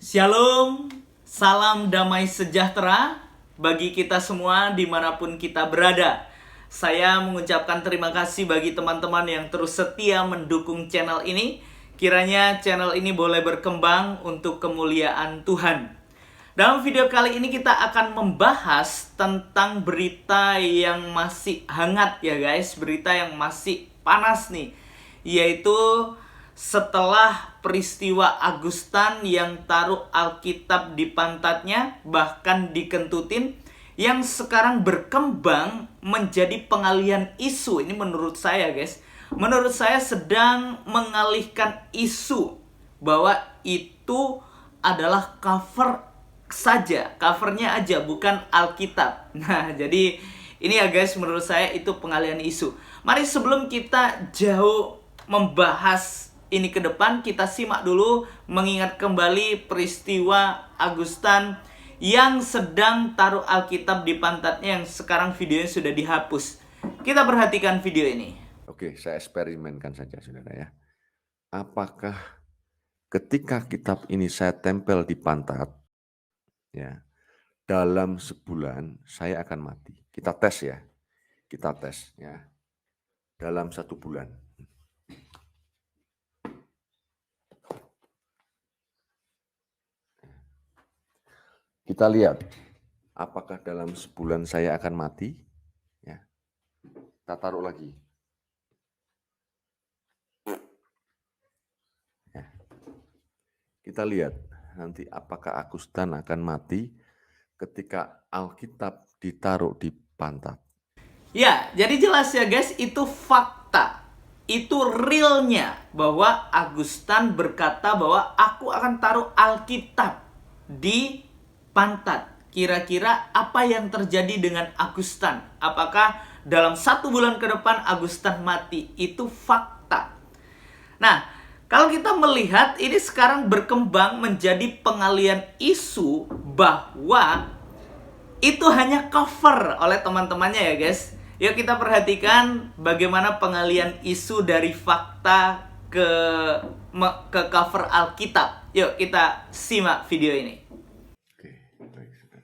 Shalom, salam damai sejahtera bagi kita semua dimanapun kita berada. Saya mengucapkan terima kasih bagi teman-teman yang terus setia mendukung channel ini. Kiranya channel ini boleh berkembang untuk kemuliaan Tuhan. Dalam video kali ini kita akan membahas tentang berita yang masih hangat ya guys. Berita yang masih panas nih. Yaitu setelah peristiwa Agustan yang taruh Alkitab di pantatnya, bahkan dikentutin, yang sekarang berkembang menjadi pengalihan isu. Ini menurut saya guys, menurut saya sedang mengalihkan isu bahwa itu adalah cover saja, covernya aja, bukan Alkitab. Nah, jadi ini ya guys, menurut saya itu pengalihan isu. Mari sebelum kita jauh membahas ini ke depan, kita simak dulu, mengingat kembali peristiwa Agustan yang sedang taruh Alkitab di pantatnya, yang sekarang videonya sudah dihapus. Kita perhatikan video ini. Oke, saya eksperimenkan saja saudara ya. Apakah ketika kitab ini saya tempel di pantat, ya, dalam sebulan saya akan mati. Kita tes ya, kita tes ya. Dalam 1 bulan. Kita lihat, apakah dalam sebulan saya akan mati? Ya. Kita taruh lagi. Ya. Kita lihat nanti apakah Agustan akan mati ketika Alkitab ditaruh di pantat. Ya, jadi jelas ya guys, itu fakta. Itu realnya bahwa Agustan berkata bahwa aku akan taruh Alkitab di pantat. Kira-kira apa yang terjadi dengan Agustan? Apakah dalam 1 bulan ke depan Agustan mati? Itu fakta. Nah, kalau kita melihat ini sekarang berkembang menjadi pengalihan isu bahwa itu hanya cover oleh teman-temannya ya guys. Yuk kita perhatikan bagaimana pengalihan isu dari fakta ke cover Alkitab. Yuk kita simak video ini. Oke, baik saudara.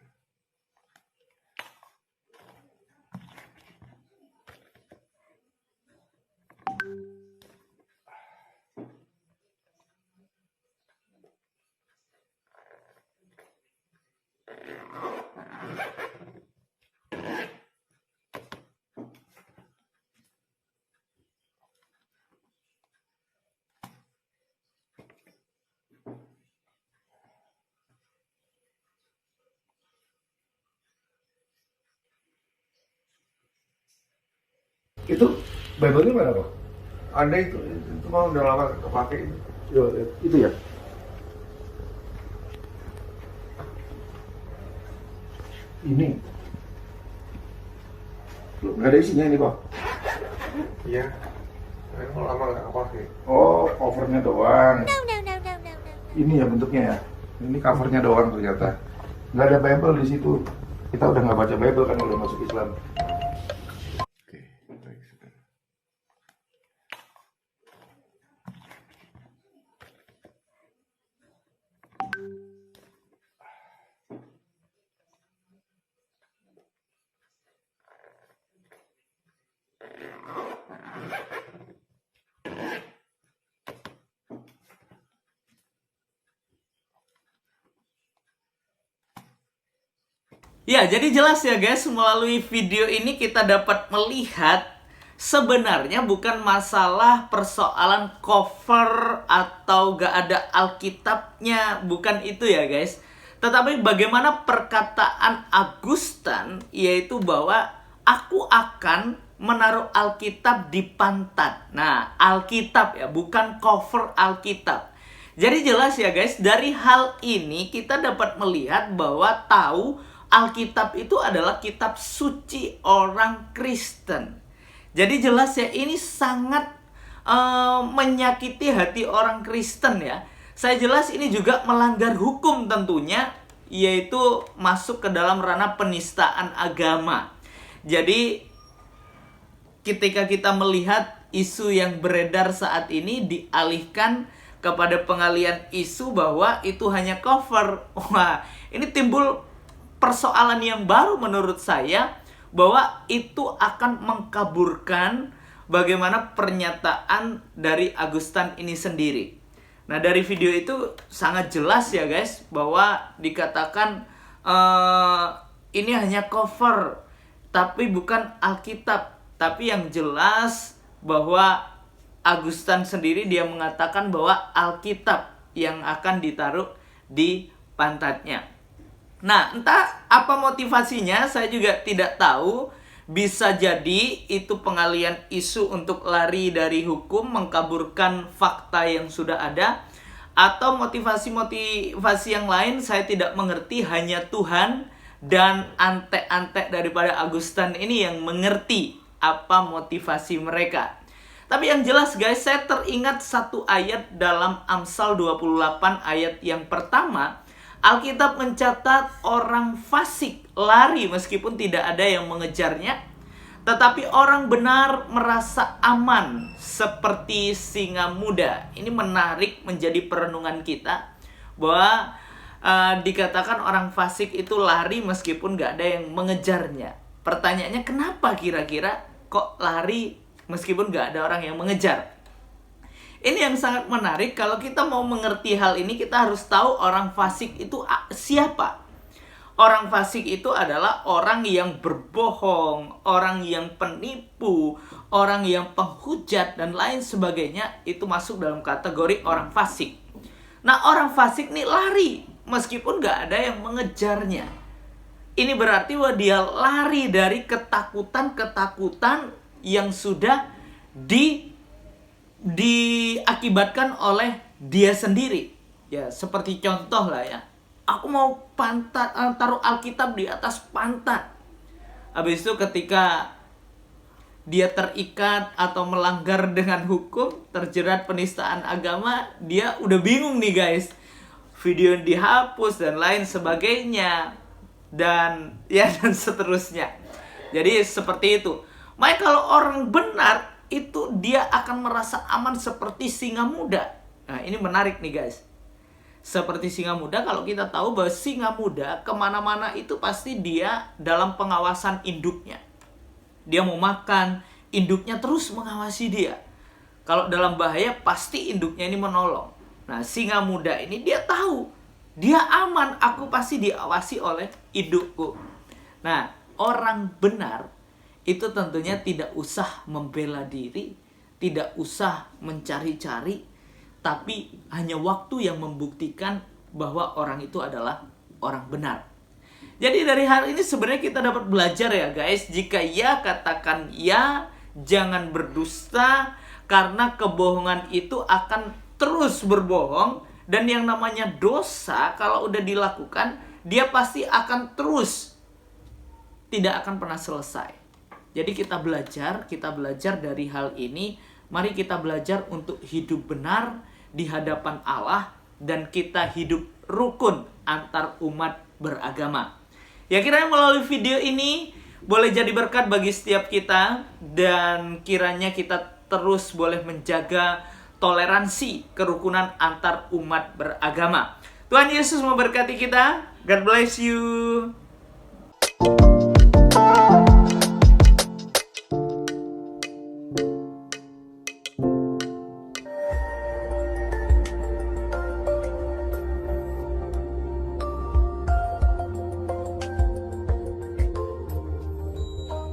Itu Bible-nya mana Pak? Ada itu mah udah lama kepake itu. Itu ya. Ini belum nggak ada isinya ini Pak. Iya, memang lama nggak kepake. Oh, covernya doang. Ini ya bentuknya ya. Ini covernya doang ternyata. Nggak ada Bible di situ. Kita udah nggak baca Bible kan udah masuk Islam. Oke, baik saudara. Ya, jadi jelas ya guys, melalui video ini kita dapat melihat sebenarnya bukan masalah persoalan cover atau gak ada Alkitabnya, bukan itu ya guys. Tetapi bagaimana perkataan Agustan, yaitu bahwa aku akan menaruh Alkitab di pantat. Nah, Alkitab ya, bukan cover Alkitab. Jadi jelas ya guys, dari hal ini kita dapat melihat bahwa tahu Alkitab itu adalah kitab suci orang Kristen. Jadi jelas ya, ini sangat menyakiti hati orang Kristen ya. Saya jelas ini juga melanggar hukum tentunya, yaitu masuk ke dalam ranah penistaan agama. Jadi ketika kita melihat isu yang beredar saat ini dialihkan kepada pengalian isu bahwa itu hanya cover. Wah, ini timbul persoalan yang baru menurut saya, bahwa itu akan mengkaburkan bagaimana pernyataan dari Augustan ini sendiri. Nah, dari video itu sangat jelas ya guys, bahwa dikatakan ini hanya cover, tapi bukan Alkitab. Tapi yang jelas bahwa Augustan sendiri dia mengatakan bahwa Alkitab yang akan ditaruh di pantatnya. Nah, entah apa motivasinya, saya juga tidak tahu. Bisa jadi itu pengalian isu untuk lari dari hukum, mengkaburkan fakta yang sudah ada, atau motivasi-motivasi yang lain saya tidak mengerti. Hanya Tuhan dan antek-antek daripada Augustan ini yang mengerti apa motivasi mereka. Tapi yang jelas guys, saya teringat satu ayat dalam Amsal 28 ayat yang pertama. Alkitab mencatat orang fasik lari meskipun tidak ada yang mengejarnya, tetapi orang benar merasa aman seperti singa muda. Ini menarik menjadi perenungan kita, bahwa dikatakan orang fasik itu lari meskipun gak ada yang mengejarnya. Pertanyaannya, kenapa kira-kira kok lari meskipun gak ada orang yang mengejar? Ini yang sangat menarik. Kalau kita mau mengerti hal ini, kita harus tahu orang fasik itu siapa. Orang fasik itu adalah orang yang berbohong, orang yang penipu, orang yang penghujat, dan lain sebagainya. Itu masuk dalam kategori orang fasik. Nah, orang fasik nih lari meskipun gak ada yang mengejarnya. Ini berarti bahwa dia lari dari ketakutan-ketakutan yang sudah diakibatkan oleh dia sendiri. Ya, seperti contoh lah ya. Aku mau taruh Alkitab di atas pantat. Habis itu ketika dia terikat atau melanggar dengan hukum, terjerat penistaan agama, dia udah bingung nih guys. Video dihapus dan lain sebagainya. Dan seterusnya. Jadi seperti itu. Makanya kalau orang benar, itu dia akan merasa aman seperti singa muda. Nah, ini menarik nih guys. Seperti singa muda, kalau kita tahu bahwa singa muda kemana-mana itu pasti dia dalam pengawasan induknya. Dia mau makan, induknya terus mengawasi dia. Kalau dalam bahaya, pasti induknya ini menolong. Nah, singa muda ini dia tahu, dia aman, aku pasti diawasi oleh indukku. Nah, orang benar itu tentunya tidak usah membela diri, tidak usah mencari-cari, tapi hanya waktu yang membuktikan bahwa orang itu adalah orang benar. Jadi dari hal ini sebenarnya kita dapat belajar ya guys. Jika ya, katakan ya, jangan berdusta, karena kebohongan itu akan terus berbohong. Dan yang namanya dosa, kalau udah dilakukan, dia pasti akan terus, tidak akan pernah selesai. Jadi kita belajar dari hal ini. Mari kita belajar untuk hidup benar di hadapan Allah, dan kita hidup rukun antar umat beragama. Ya, kiranya melalui video ini boleh jadi berkat bagi setiap kita, dan kiranya kita terus boleh menjaga toleransi kerukunan antar umat beragama. Tuhan Yesus memberkati kita. God bless you.